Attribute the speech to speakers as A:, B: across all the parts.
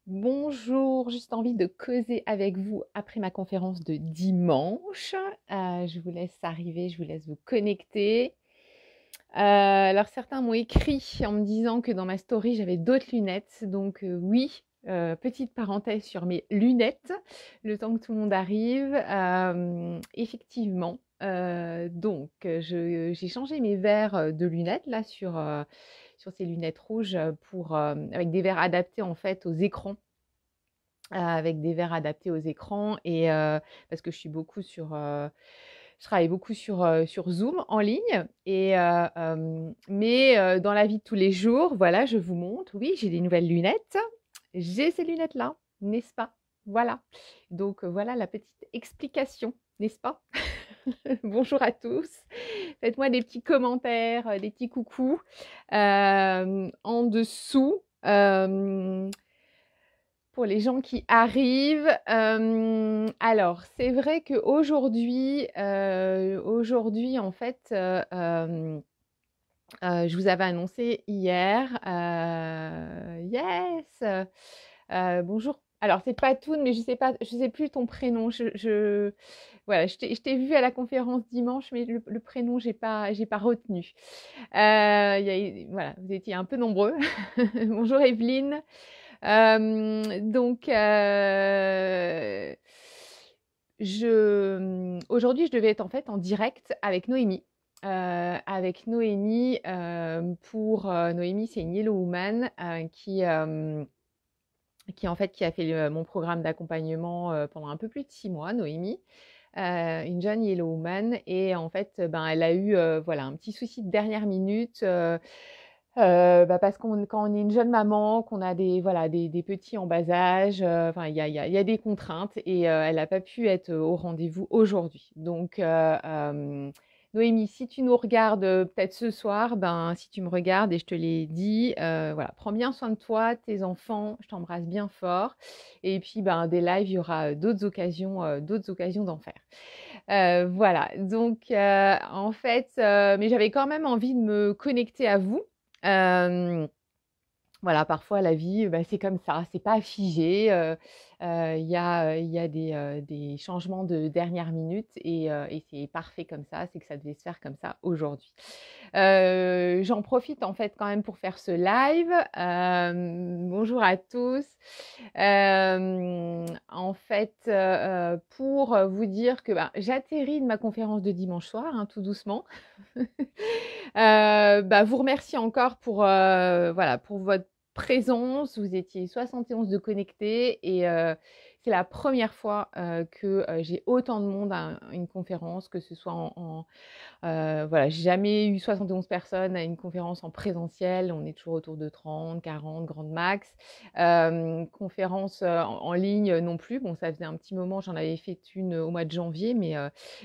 A: Bonjour, juste envie de causer avec vous après ma conférence de dimanche. Je vous laisse arriver, je vous laisse vous connecter. Alors certains m'ont écrit en me disant que dans ma story j'avais d'autres lunettes, donc oui, petite parenthèse sur mes lunettes, le temps que tout le monde arrive. Effectivement, j'ai changé mes verres de lunettes là sur ces lunettes rouges pour, avec des verres adaptés en fait aux écrans. Avec des verres adaptés aux écrans et parce que je travaille beaucoup sur Zoom en ligne mais dans la vie de tous les jours, voilà, je vous montre, oui, j'ai des nouvelles lunettes. J'ai ces lunettes-là, n'est-ce pas? Voilà. Donc voilà la petite explication, n'est-ce pas? Bonjour à tous. Faites-moi des petits commentaires, des petits coucous, en dessous. Pour les gens qui arrivent, alors c'est vrai qu'aujourd'hui, aujourd'hui en fait, je vous avais annoncé hier, yes, bonjour. Alors c'est Patoun, mais je sais plus ton prénom. Voilà, je t'ai vu à la conférence dimanche, mais le prénom j'ai pas retenu. Voilà, vous étiez un peu nombreux. Bonjour Evelyne. Aujourd'hui, je devais être en fait en direct avec Noémie. Pour Noémie, c'est une Yellow Woman qui en fait qui a fait mon programme d'accompagnement pendant un peu plus de 6 mois, Noémie. Une jeune Yellow Woman et en fait, ben, elle a eu voilà, un petit souci de dernière minute. Parce qu'on quand on est une jeune maman, qu'on a des petits en bas âge, enfin il y a des contraintes et elle n'a pas pu être au rendez-vous aujourd'hui. Donc Noémie, si tu nous regardes peut-être ce soir, ben si tu me regardes et je te l'ai dit, voilà, prends bien soin de toi, tes enfants, je t'embrasse bien fort. Et puis ben des lives, il y aura d'autres occasions d'en faire. Voilà, donc en fait, mais j'avais quand même envie de me connecter à vous. Euh, voilà, parfois la vie, bah, c'est comme ça, c'est pas figé. Il y a des changements de dernière minute et c'est parfait comme ça, c'est que ça devait se faire comme ça aujourd'hui. J'en profite en fait quand même pour faire ce live. Bonjour à tous. En fait, pour vous dire que j'atterris de ma conférence de dimanche soir, hein, tout doucement. Vous remercie encore pour, voilà, pour votre présence. Vous étiez 71 de connectés et c'est la première fois que j'ai autant de monde à une conférence, que ce soit voilà, j'ai jamais eu 71 personnes à une conférence en présentiel. On est toujours autour de 30, 40, grande max. Conférence en ligne non plus. Bon, ça faisait un petit moment, j'en avais fait une au mois de janvier, mais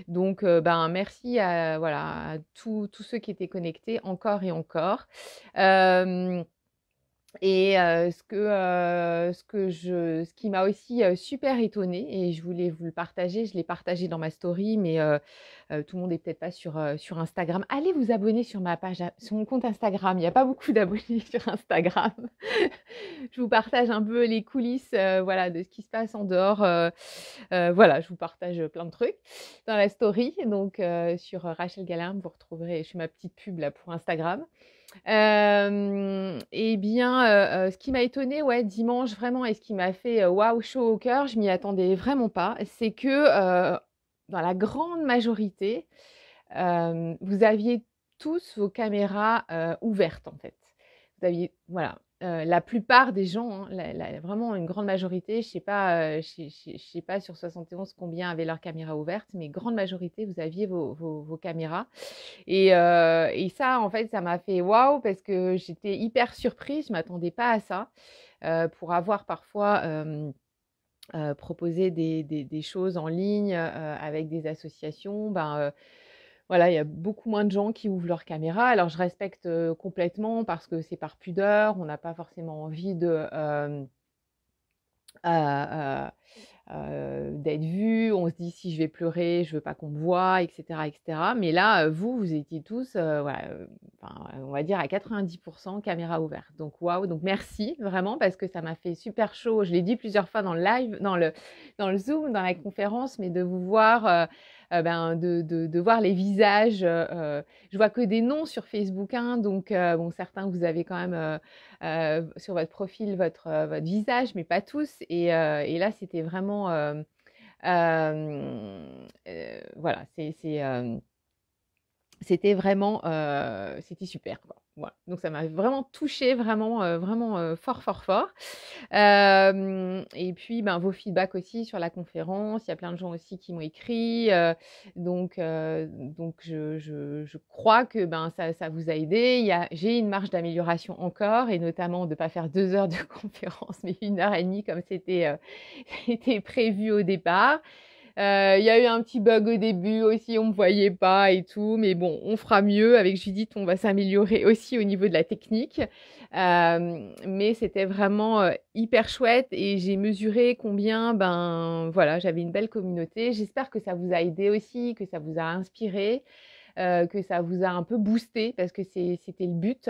A: merci voilà, à tous ceux qui étaient connectés encore et encore. Ce qui m'a aussi super étonnée, et je voulais vous le partager, je l'ai partagé dans ma story, mais tout le monde n'est peut-être pas sur Instagram. Allez vous abonner sur ma page, sur mon compte Instagram. Il n'y a pas beaucoup d'abonnés sur Instagram. Je vous partage un peu les coulisses, voilà, de ce qui se passe en dehors. Voilà, je vous partage plein de trucs dans la story. Donc sur Rachel Galam, vous retrouverez, je fais ma petite pub là pour Instagram. Ce qui m'a étonnée, ouais, dimanche vraiment, et ce qui m'a fait waouh, chaud au cœur, je m'y attendais vraiment pas, c'est que dans la grande majorité, vous aviez tous vos caméras ouvertes en fait. Vous aviez, voilà, la plupart des gens, hein, vraiment une grande majorité, je sais pas sur 71 combien avaient leur caméra ouverte, mais grande majorité, vous aviez vos caméras. Et ça, en fait, ça m'a fait waouh parce que j'étais hyper surprise, je ne m'attendais pas à ça. Pour avoir parfois proposé des choses en ligne avec des associations, voilà, il y a beaucoup moins de gens qui ouvrent leur caméra. Alors, je respecte complètement parce que c'est par pudeur, on n'a pas forcément envie de... d'être vue. On se dit: «Si je vais pleurer, je veux pas qu'on me voie» et cetera. Mais là, vous étiez tous, voilà, enfin, on va dire à 90 caméra ouverte. Donc waouh, donc merci vraiment parce que ça m'a fait super chaud. Je l'ai dit plusieurs fois dans le live, dans le Zoom, dans la conférence, mais de vous voir, ben, de voir les visages, je vois que des noms sur Facebook, hein, donc bon, certains vous avez quand même, sur votre profil votre visage, mais pas tous et là, c'était vraiment, voilà, c'était vraiment, c'était super, quoi. Voilà, donc ça m'a vraiment touchée, vraiment, vraiment, fort, fort, fort. Et puis, ben, vos feedbacks aussi sur la conférence. Il y a plein de gens aussi qui m'ont écrit, donc je crois que, ben, ça vous a aidé. J'ai une marge d'amélioration encore et notamment de ne pas faire 2 heures de conférence, mais 1 heure et demie comme c'était, c'était prévu au départ. Il y a eu un petit bug au début aussi, on me voyait pas et tout, mais bon, on fera mieux. Avec Judith, on va s'améliorer aussi au niveau de la technique. Mais c'était vraiment, hyper chouette et j'ai mesuré combien, ben, voilà, j'avais une belle communauté. J'espère que ça vous a aidé aussi, que ça vous a inspiré, que ça vous a un peu boosté parce que c'était le but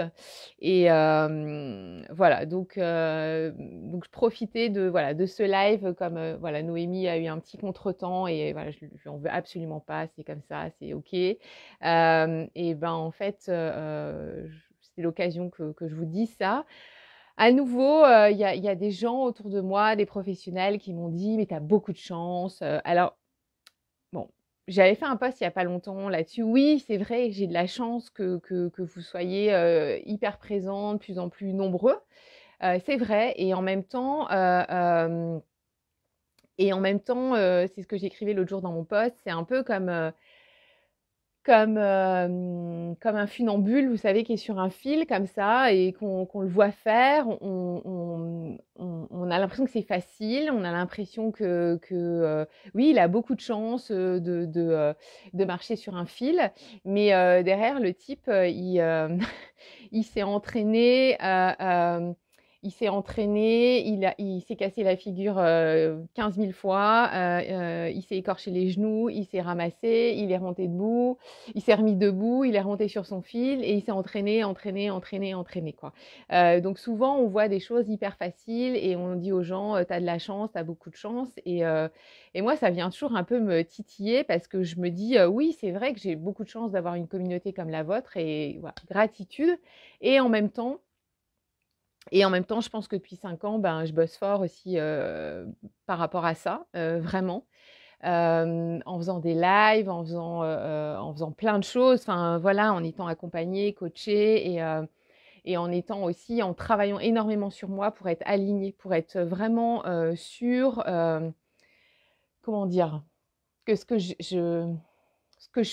A: et voilà donc je profitais de voilà de ce live comme, voilà Noémie a eu un petit contretemps et voilà je lui en veux absolument pas, c'est comme ça, c'est OK. Et ben, en fait, c'est l'occasion que je vous dise ça. À nouveau, il y a des gens autour de moi, des professionnels qui m'ont dit: «Mais tu as beaucoup de chance», alors bon, j'avais fait un post il y a pas longtemps là-dessus. Oui, c'est vrai, j'ai de la chance que vous soyez, hyper présents, de plus en plus nombreux. C'est vrai c'est ce que j'écrivais l'autre jour dans mon post, c'est un peu comme un funambule, vous savez, qui est sur un fil comme ça et qu'on le voit faire. On a l'impression que c'est facile, on a l'impression oui, il a beaucoup de chance, de marcher sur un fil, mais derrière le type, il s'est entraîné, il s'est cassé la figure 15 000 fois, il s'est écorché les genoux, il s'est ramassé, il est remonté debout, il s'est remis debout, il est remonté sur son fil et il s'est entraîné, quoi. Donc souvent, on voit des choses hyper faciles et on dit aux gens, tu as de la chance, tu as beaucoup de chance. Et moi, ça vient toujours un peu me titiller parce que je me dis, oui, c'est vrai que j'ai beaucoup de chance d'avoir une communauté comme la vôtre et voilà, gratitude. Et en même temps, je pense que depuis 5 ans, ben, je bosse fort aussi par rapport à ça, vraiment. En faisant des lives, en faisant plein de choses, enfin voilà, en étant accompagnée, coachée et en étant aussi en travaillant énormément sur moi pour être alignée, pour être vraiment sûre, comment dire? Que ce que je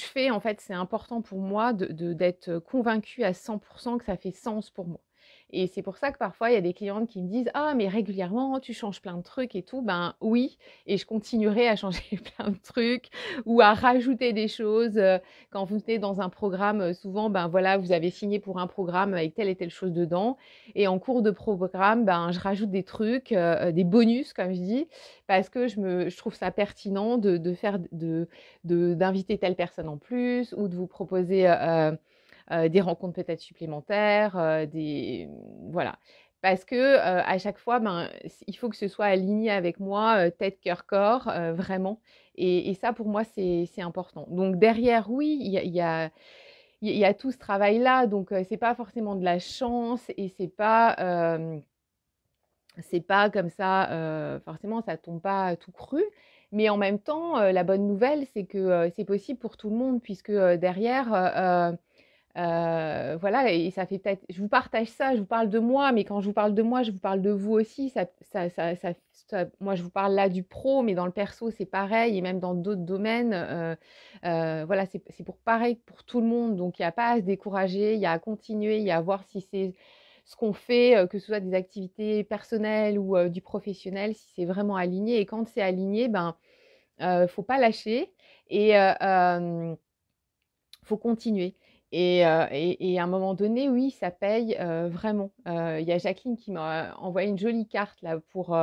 A: fais, en fait, c'est important pour moi d'être convaincue à 100 que ça fait sens pour moi. Et c'est pour ça que parfois, il y a des clientes qui me disent: «Ah mais régulièrement, tu changes plein de trucs et tout». Ben oui, et je continuerai à changer plein de trucs ou à rajouter des choses, quand vous venez dans un programme, souvent, ben voilà, vous avez signé pour un programme avec telle et telle chose dedans et en cours de programme, ben, je rajoute des trucs, des bonus comme je dis, parce que je trouve ça pertinent de faire d'inviter telle personne en plus ou de vous proposer, des rencontres peut-être supplémentaires, voilà. Parce que, à chaque fois, ben, il faut que ce soit aligné avec moi, tête, cœur, corps, vraiment et ça pour moi c'est important. Donc derrière, oui, il y a tout ce travail-là, donc c'est pas forcément de la chance et c'est pas comme ça, forcément ça tombe pas tout cru, mais en même temps, la bonne nouvelle, c'est que, c'est possible pour tout le monde puisque, derrière, voilà et ça fait peut-être je vous partage ça, je vous parle de moi, mais quand je vous parle de moi, je vous parle de vous aussi. Moi, je vous parle là du pro, mais dans le perso, c'est pareil et même dans d'autres domaines, voilà, c'est pour pareil pour tout le monde. Donc il y a pas à se décourager, il y a à continuer, il y a à voir si c'est ce qu'on fait, que ce soit des activités personnelles ou, du professionnel, si c'est vraiment aligné et quand c'est aligné, ben, faut pas lâcher et faut continuer et à un moment donné, oui, ça paye vraiment. Il y a Jacqueline qui m'a envoyé une jolie carte là pour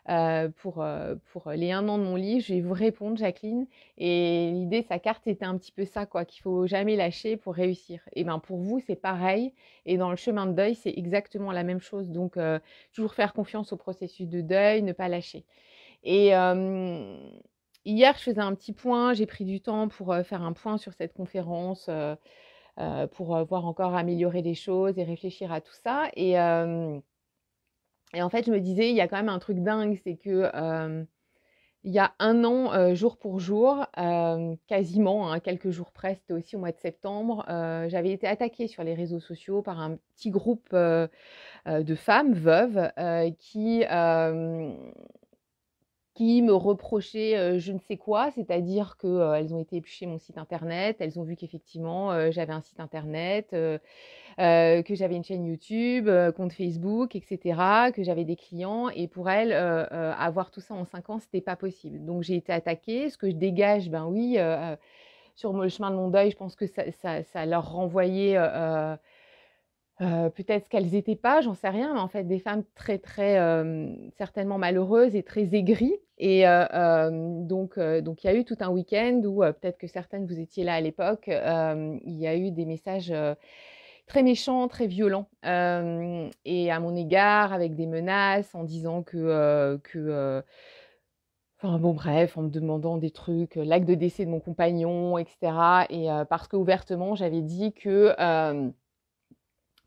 A: les 1 an de mon livre. Je vais vous répondre, Jacqueline. Et l'idée, sa carte, c'était un petit peu ça, quoi, qu'il faut jamais lâcher pour réussir. Et ben pour vous, c'est pareil. Et dans le chemin de deuil, c'est exactement la même chose. Donc, toujours faire confiance au processus de deuil, ne pas lâcher. Et hier, je faisais un petit point. J'ai pris du temps pour faire un point sur cette conférence. Pour voir encore améliorer les choses et réfléchir à tout ça. Et en fait, je me disais, il y a quand même un truc dingue, c'est que il y a 1 an, jour pour jour, quasiment, hein, quelques jours près, c'était aussi au mois de septembre, j'avais été attaquée sur les réseaux sociaux par un petit groupe de femmes veuves qui me reprochaient je ne sais quoi, c'est-à-dire qu'elles ont été éplucher mon site internet, elles ont vu qu'effectivement j'avais un site internet, que j'avais une chaîne YouTube, compte Facebook, etc., que j'avais des clients. Et pour elles, avoir tout ça en 5 ans, c'était pas possible. Donc j'ai été attaquée. Ce que je dégage, ben oui, sur le chemin de mon deuil, je pense que ça leur renvoyait peut-être ce qu'elles n'étaient pas, j'en sais rien, mais en fait des femmes très très certainement malheureuses et très aigries. Et donc il y a eu tout un week-end où peut-être que certaines vous étiez là à l'époque, il y a eu des messages très méchants, très violents, et à mon égard, avec des menaces, en disant enfin bon bref, en me demandant des trucs, l'acte de décès de mon compagnon, etc. Et parce qu'ouvertement, j'avais dit que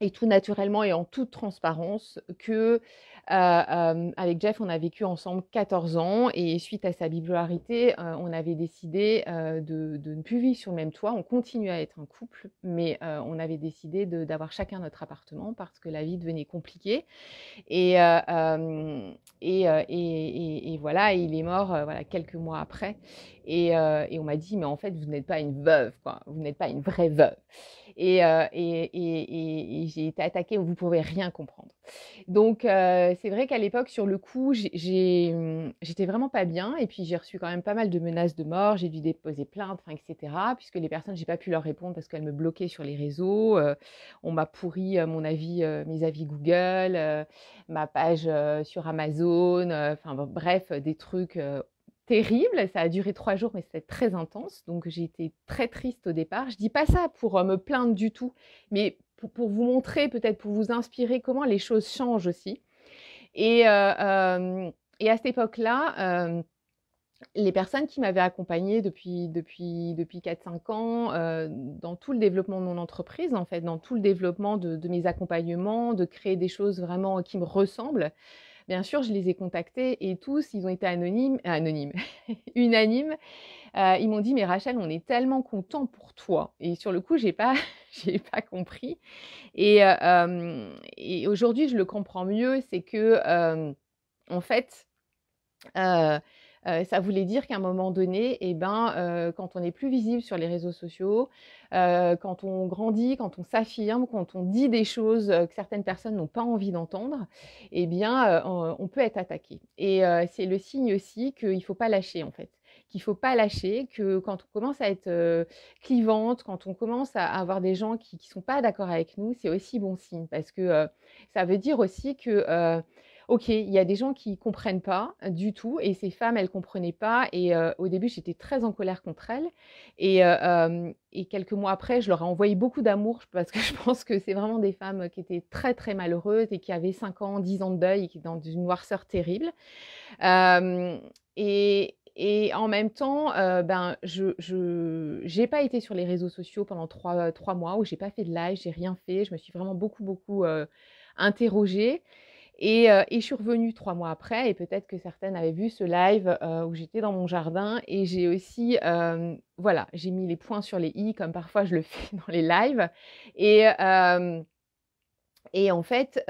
A: et tout naturellement et en toute transparence que avec Jeff, on a vécu ensemble 14 ans et suite à sa bipolarité, on avait décidé de ne plus vivre sur le même toit. On continue à être un couple, mais on avait décidé d'avoir chacun notre appartement parce que la vie devenait compliquée. Et, et voilà, il est mort voilà, quelques mois après. Et on m'a dit, mais en fait, vous n'êtes pas une veuve, quoi. Vous n'êtes pas une vraie veuve. Et j'ai été attaquée où vous ne pouvez rien comprendre. Donc, c'est vrai qu'à l'époque, sur le coup, j'étais vraiment pas bien. Et puis, j'ai reçu quand même pas mal de menaces de mort. J'ai dû déposer plainte, etc. Puisque les personnes, j'ai pas pu leur répondre parce qu'elles me bloquaient sur les réseaux. On m'a pourri mes avis Google, ma page sur Amazon. Enfin, bref, des trucs terrible, ça a duré 3 jours, mais c'était très intense. Donc j'ai été très triste au départ. Je dis pas ça pour me plaindre du tout, mais pour vous montrer, peut-être pour vous inspirer comment les choses changent aussi. Et à cette époque-là, les personnes qui m'avaient accompagnée depuis 4-5 ans, dans tout le développement de mon entreprise, en fait, dans tout le développement de mes accompagnements, de créer des choses vraiment qui me ressemblent, bien sûr, je les ai contactés et tous, ils ont été unanimes. Ils m'ont dit: «Mais Rachel, on est tellement contents pour toi». Et sur le coup, j'ai pas j'ai pas compris. Et aujourd'hui, je le comprends mieux. C'est que, en fait, ça voulait dire qu'à un moment donné, eh ben, quand on n'est plus visible sur les réseaux sociaux, quand on grandit, quand on s'affirme, quand on dit des choses que certaines personnes n'ont pas envie d'entendre, eh bien, on peut être attaqué. Et c'est le signe aussi qu'il ne faut pas lâcher, en fait. Qu'il ne faut pas lâcher, que quand on commence à être clivante, quand on commence à avoir des gens qui ne sont pas d'accord avec nous, c'est aussi bon signe. Parce que ça veut dire aussi que OK, il y a des gens qui comprennent pas du tout et ces femmes, elles comprenaient pas. Et au début, j'étais très en colère contre elles. Et quelques mois après, je leur ai envoyé beaucoup d'amour parce que je pense que c'est vraiment des femmes qui étaient très, très malheureuses et qui avaient 5 ans, 10 ans de deuil et qui étaient dans une noirceur terrible. Et en même temps, ben, j'ai pas été sur les réseaux sociaux pendant 3 mois où j'ai pas fait de live, j'ai rien fait. Je me suis vraiment beaucoup interrogée. Et je suis revenue 3 mois après et peut-être que certaines avaient vu ce live, où j'étais dans mon jardin et j'ai aussi, voilà, j'ai mis les points sur les i comme parfois je le fais dans les lives. Et en fait,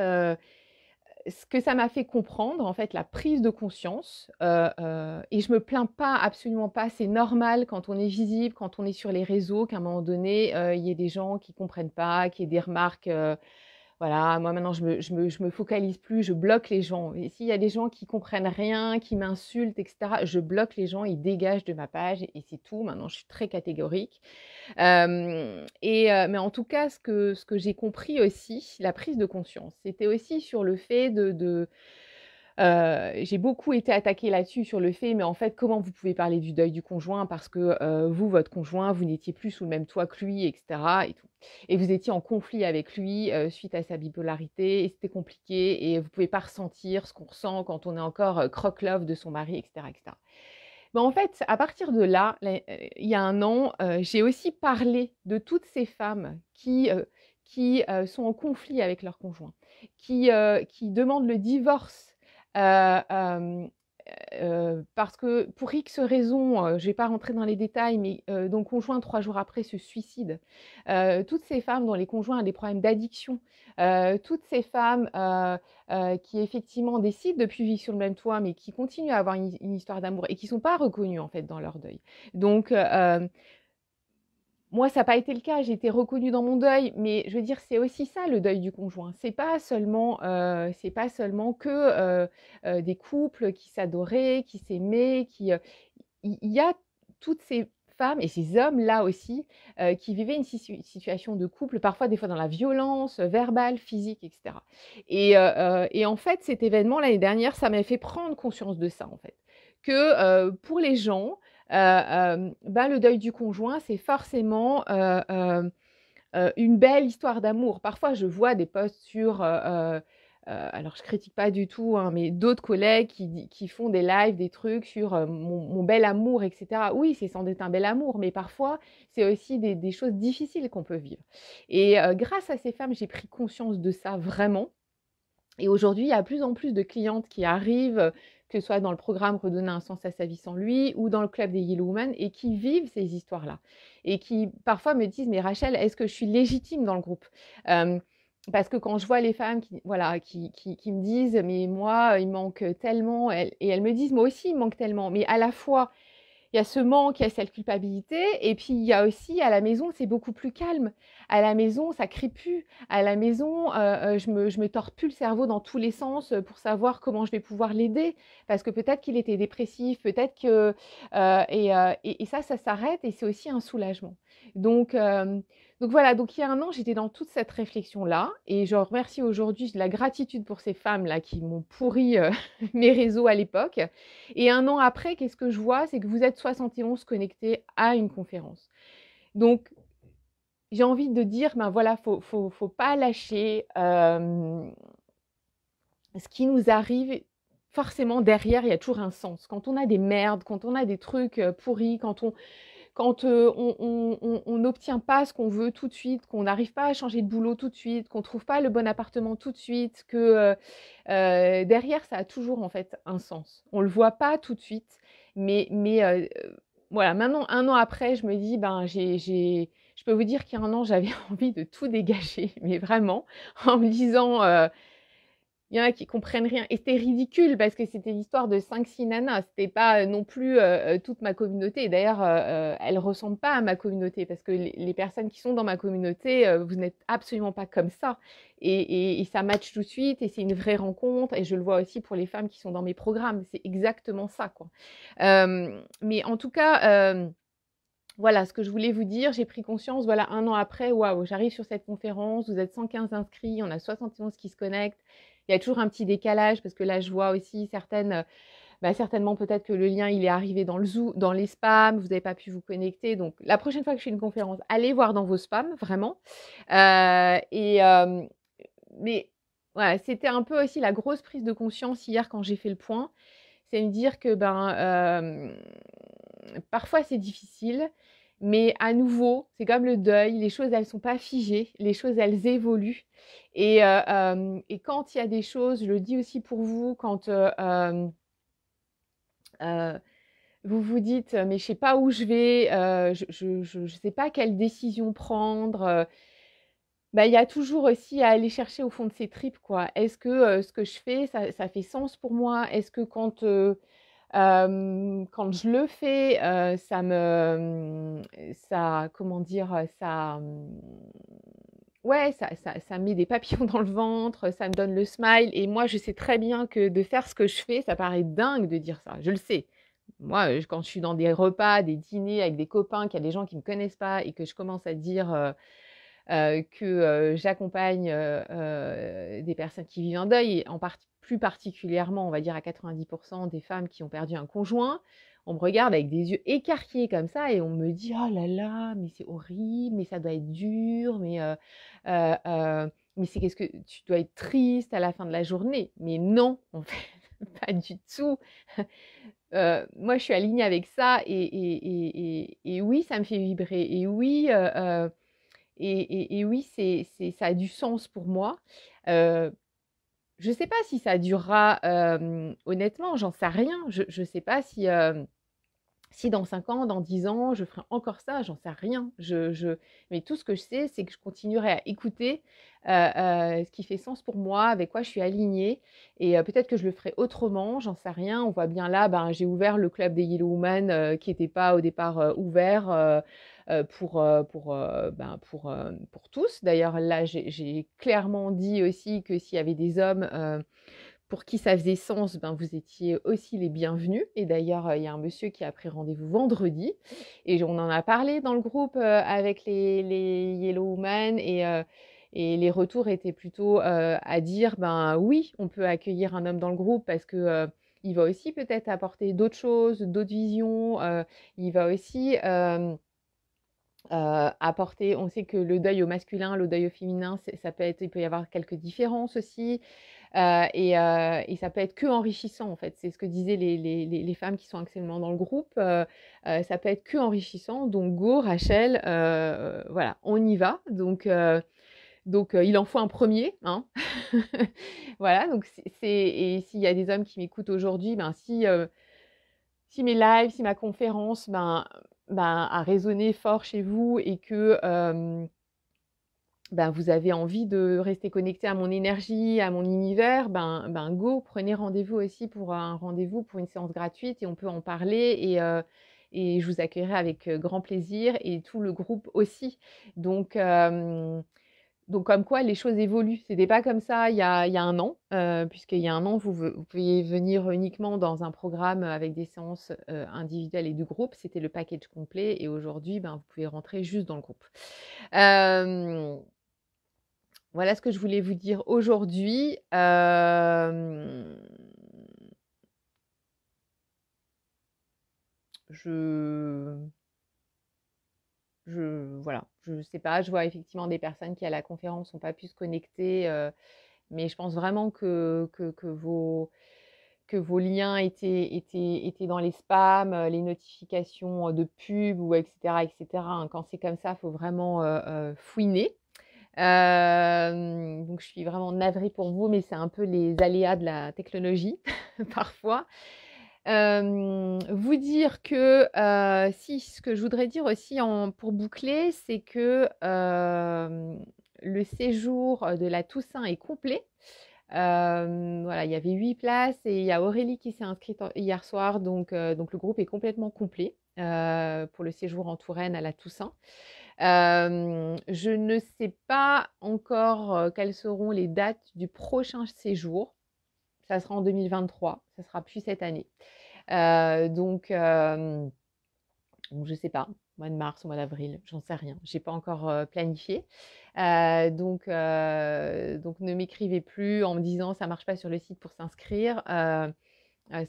A: ce que ça m'a fait comprendre, en fait, la prise de conscience, et je me plains pas, absolument pas. C'est normal quand on est visible, quand on est sur les réseaux, qu'à un moment donné, il y ait des gens qui comprennent pas, qu'il y ait des remarques, voilà, moi maintenant je me focalise plus, je bloque les gens et s'il y a des gens qui comprennent rien, qui m'insultent et cetera, je bloque les gens, ils dégagent de ma page et c'est tout. Maintenant je suis très catégorique. Mais en tout cas, ce que j'ai compris aussi, la prise de conscience, c'était aussi sur le fait j'ai beaucoup été attaquée là-dessus, sur le fait, mais en fait, comment vous pouvez parler du deuil du conjoint parce que vous, votre conjoint, vous n'étiez plus sous le même toit que lui, etc. Et tout. Et vous étiez en conflit avec lui suite à sa bipolarité, et c'était compliqué, et vous pouvez pas ressentir ce qu'on ressent quand on est encore croque-love de son mari, etc., etc. Mais en fait, à partir de là, il y a un an, j'ai aussi parlé de toutes ces femmes qui sont en conflit avec leur conjoint, qui demandent le divorce, hem, parce que pour X raisons, je ne vais pas rentrer dans les détails, mais dont le conjoint 3 jours après se suicide. Toutes ces femmes dont les conjoints ont des problèmes d'addiction, toutes ces femmes, qui effectivement décident de plus vivre sur le même toit, mais qui continuent à avoir une histoire d'amour et qui sont pas reconnues en fait dans leur deuil. Donc moi, ça n'a pas été le cas, j'ai été reconnue dans mon deuil, mais je veux dire, c'est aussi ça le deuil du conjoint. C'est pas seulement que des couples qui s'adoraient, qui s'aimaient, il y a toutes ces femmes et ces hommes-là aussi qui vivaient une situation de couple, parfois des fois dans la violence verbale, physique, etc. Et en fait, cet événement l'année dernière, ça m'a fait prendre conscience de ça, en fait. Que pour les gens, le deuil du conjoint, c'est forcément une belle histoire d'amour. Parfois, je vois des posts sur, alors je critique pas du tout, hein, mais d'autres collègues qui font des lives, des trucs sur mon bel amour, etc. Oui, c'est sans doute un bel amour, mais parfois, c'est aussi des choses difficiles qu'on peut vivre. Et grâce à ces femmes, j'ai pris conscience de ça vraiment. Et aujourd'hui, il y a de plus en plus de clientes qui arrivent, que ce soit dans le programme Redonner un sens à sa vie sans lui ou dans le club des Yellow Women et qui vivent ces histoires-là. Et qui parfois me disent, mais Rachel, est-ce que je suis légitime dans le groupe? Parce que quand je vois les femmes qui me disent, mais moi, il manque tellement, et elles me disent, moi aussi, il manque tellement. Mais à la fois, il y a ce manque, il y a cette culpabilité, et puis il y a aussi, à la maison, c'est beaucoup plus calme. À la maison, ça crie plus. À la maison, je me tords plus le cerveau dans tous les sens pour savoir comment je vais pouvoir l'aider, parce que peut-être qu'il était dépressif, peut-être que... et ça s'arrête, et c'est aussi un soulagement. Donc, voilà, donc il y a un an, j'étais dans toute cette réflexion-là, et je remercie aujourd'hui, j'ai de la gratitude pour ces femmes-là qui m'ont pourri mes réseaux à l'époque. Et un an après, qu'est-ce que je vois? C'est que vous êtes 71 connectés à une conférence. Donc, j'ai envie de dire, ben voilà, faut pas lâcher. Ce qui nous arrive, forcément, derrière, il y a toujours un sens. Quand on a des merdes, quand on a des trucs pourris, quand on n'obtient pas ce qu'on veut tout de suite, qu'on n'arrive pas à changer de boulot tout de suite, qu'on ne trouve pas le bon appartement tout de suite, que derrière, ça a toujours en fait un sens. On ne le voit pas tout de suite, mais voilà, maintenant, un an après, je me dis, je peux vous dire qu'il y a un an, j'avais envie de tout dégager, mais vraiment, en me disant, il y en a qui comprennent rien. Et c'était ridicule parce que c'était l'histoire de 5-6 nanas. C'était pas non plus toute ma communauté. D'ailleurs, elle ressemble pas à ma communauté parce que les personnes qui sont dans ma communauté, vous n'êtes absolument pas comme ça. Et ça match tout de suite et c'est une vraie rencontre. Et je le vois aussi pour les femmes qui sont dans mes programmes. C'est exactement ça, quoi. Mais en tout cas, voilà ce que je voulais vous dire. J'ai pris conscience, voilà, un an après, waouh, j'arrive sur cette conférence, vous êtes 115 inscrits, on a 71 qui se connectent. Il y a toujours un petit décalage parce que là, je vois aussi certainement peut-être que le lien, il est arrivé dans les spams, vous n'avez pas pu vous connecter. Donc, la prochaine fois que je fais une conférence, allez voir dans vos spams, vraiment. Mais voilà, c'était un peu aussi la grosse prise de conscience hier quand j'ai fait le point. C'est me dire que parfois c'est difficile, mais à nouveau, c'est comme le deuil, les choses elles sont pas figées, les choses elles évoluent. Et quand il y a des choses, je le dis aussi pour vous, quand vous vous dites mais je sais pas où je vais, je sais pas quelle décision prendre. Il y a toujours aussi à aller chercher au fond de ses tripes, quoi. Est-ce que ce que je fais, ça fait sens pour moi? Est-ce que quand je le fais, ça comment dire? ouais, ça me met des papillons dans le ventre, ça me donne le smile et moi, je sais très bien que de faire ce que je fais, ça paraît dingue de dire ça, je le sais. Moi, quand je suis dans des repas, des dîners avec des copains, qu'il y a des gens qui me connaissent pas et que je commence à dire, que, j'accompagne, des personnes qui vivent un deuil et plus particulièrement, on va dire à 90 des femmes qui ont perdu un conjoint. On me regarde avec des yeux écarquillés comme ça et on me dit: «Oh là là, mais c'est horrible, mais ça doit être dur, mais c'est qu'est-ce que tu dois être triste à la fin de la journée». Mais non, en fait, pas du tout. Moi, je suis alignée avec ça et oui, ça me fait vibrer et oui, et oui, ça a du sens pour moi. Heu, je ne sais pas si ça durera, honnêtement, j'en sais rien. Je ne sais pas si dans 5 ans, dans 10 ans, je ferai encore ça, j'en sais rien. Mais tout ce que je sais, c'est que je continuerai à écouter, ce qui fait sens pour moi, avec quoi je suis alignée et peut-être que je le ferai autrement, j'en sais rien. On voit bien là, ben, j'ai ouvert le club des Yellow Women, qui n'était pas au départ, ouvert, pour tous. D'ailleurs, là, j'ai clairement dit aussi que s'il y avait des hommes, pour qui ça faisait sens, ben, vous étiez aussi les bienvenus. Et d'ailleurs, il y a un monsieur qui a pris rendez-vous vendredi et on en a parlé dans le groupe avec les Yellow Women et les retours étaient plutôt à dire, ben oui, on peut accueillir un homme dans le groupe parce que il va aussi peut-être apporter d'autres choses, d'autres visions. Il va aussi apporter, on sait que le deuil au masculin, le deuil au féminin, ça peut être, il peut y avoir quelques différences aussi. Et ça peut être que enrichissant en fait. C'est ce que disaient les femmes qui sont actuellement dans le groupe. Ça peut être que enrichissant. Donc go Rachel, voilà, on y va. Donc il en faut un premier, hein. Voilà. Donc et s'il y a des hommes qui m'écoutent aujourd'hui, ben si mes lives, si ma conférence, ben a résonné fort chez vous et que ben, vous avez envie de rester connecté à mon énergie, à mon univers, ben go, prenez rendez-vous aussi pour un rendez-vous pour une séance gratuite et on peut en parler et je vous accueillerai avec grand plaisir et tout le groupe aussi. Donc, donc comme quoi les choses évoluent. C'était pas comme ça il y a un an, puisqu'il y a un an, vous pouviez venir uniquement dans un programme avec des séances individuelles et du groupe. C'était le package complet et aujourd'hui, ben, vous pouvez rentrer juste dans le groupe. Voilà ce que je voulais vous dire aujourd'hui. Je, voilà, je sais pas, je vois effectivement des personnes qui à la conférence n'ont pas pu se connecter, mais je pense vraiment que vos liens étaient dans les spams, les notifications de pub ou etc. etc. hein. Quand c'est comme ça, il faut vraiment fouiner. Donc je suis vraiment navrée pour vous, mais c'est un peu les aléas de la technologie parfois. Vous dire que si ce que je voudrais dire aussi pour boucler, c'est que le séjour de la Toussaint est complet. Voilà, il y avait 8 places et il y a Aurélie qui s'est inscrite hier soir, donc le groupe est complètement complet pour le séjour en Touraine à la Toussaint. Je ne sais pas encore quelles seront les dates du prochain séjour. Ça sera en 2023, ça sera plus cette année. Donc je sais pas, mois de mars ou mois d'avril, j'en sais rien. J'ai pas encore planifié. Donc ne m'écrivez plus en me disant ça marche pas sur le site pour s'inscrire.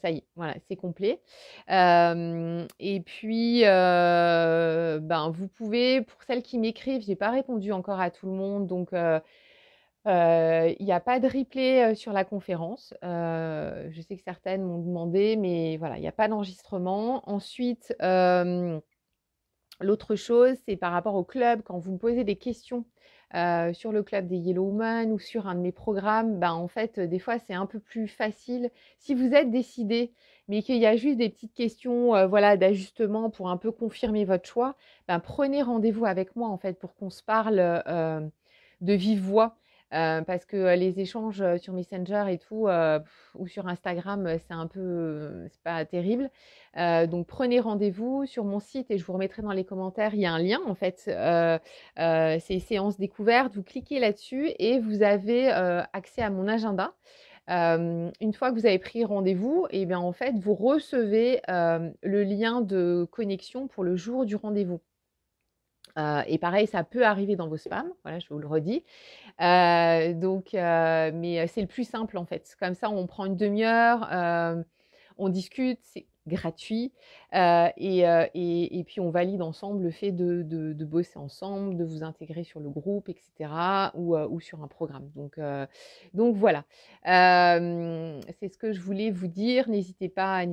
A: Ça y est, voilà, c'est complet. Et puis, ben, vous pouvez, pour celles qui m'écrivent, j'ai pas répondu encore à tout le monde, donc il n'y a pas de replay sur la conférence. Je sais que certaines m'ont demandé, mais voilà, il n'y a pas d'enregistrement. Ensuite, l'autre chose, c'est par rapport au club, quand vous me posez des questions sur le club des Yellow Women ou sur un de mes programmes, ben, en fait, des fois, c'est un peu plus facile. Si vous êtes décidé, mais qu'il y a juste des petites questions voilà, d'ajustement pour un peu confirmer votre choix, ben, prenez rendez-vous avec moi, en fait, pour qu'on se parle de vive voix. parce que les échanges sur Messenger et tout, ou sur Instagram, c'est un peu, c'est pas terrible. Donc prenez rendez-vous sur mon site et je vous remettrai dans les commentaires, il y a un lien en fait, c'est séance découverte, vous cliquez là-dessus et vous avez accès à mon agenda. Une fois que vous avez pris rendez-vous, et bien en fait, vous recevez le lien de connexion pour le jour du rendez-vous. Et pareil, ça peut arriver dans vos spams, voilà, je vous le redis. Mais c'est le plus simple en fait. Comme ça, on prend une demi-heure, on discute, c'est gratuit, et puis on valide ensemble le fait de bosser ensemble, de vous intégrer sur le groupe, etc., ou sur un programme. Donc voilà, c'est ce que je voulais vous dire. N'hésitez pas à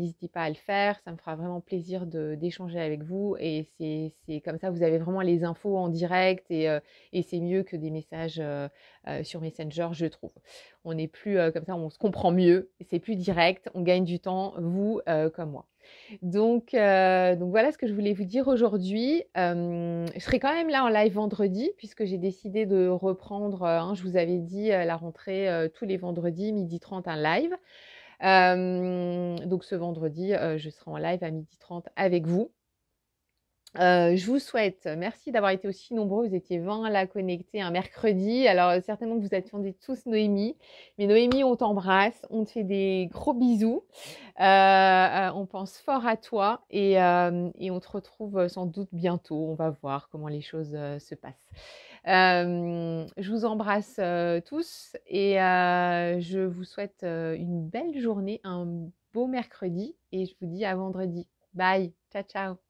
A: le faire. Ça me fera vraiment plaisir d'échanger avec vous. Et c'est comme ça, vous avez vraiment les infos en direct et c'est mieux que des messages sur Messenger, je trouve. On n'est plus comme ça, on se comprend mieux, c'est plus direct, on gagne du temps, vous comme moi. Donc voilà ce que je voulais vous dire aujourd'hui. Je serai quand même là en live vendredi puisque j'ai décidé de reprendre, je vous avais dit, la rentrée tous les vendredis, 12h30 un live. Donc ce vendredi, je serai en live à 12h30 avec vous. Je vous souhaite, merci d'avoir été aussi nombreux, vous étiez 20 à la connecter un mercredi. Alors certainement que vous attendez tous Noémie, mais Noémie, on t'embrasse, on te fait des gros bisous, on pense fort à toi et on te retrouve sans doute bientôt. On va voir comment les choses se passent. Je vous embrasse tous et je vous souhaite une belle journée, un beau mercredi et je vous dis à vendredi. Bye, ciao ciao.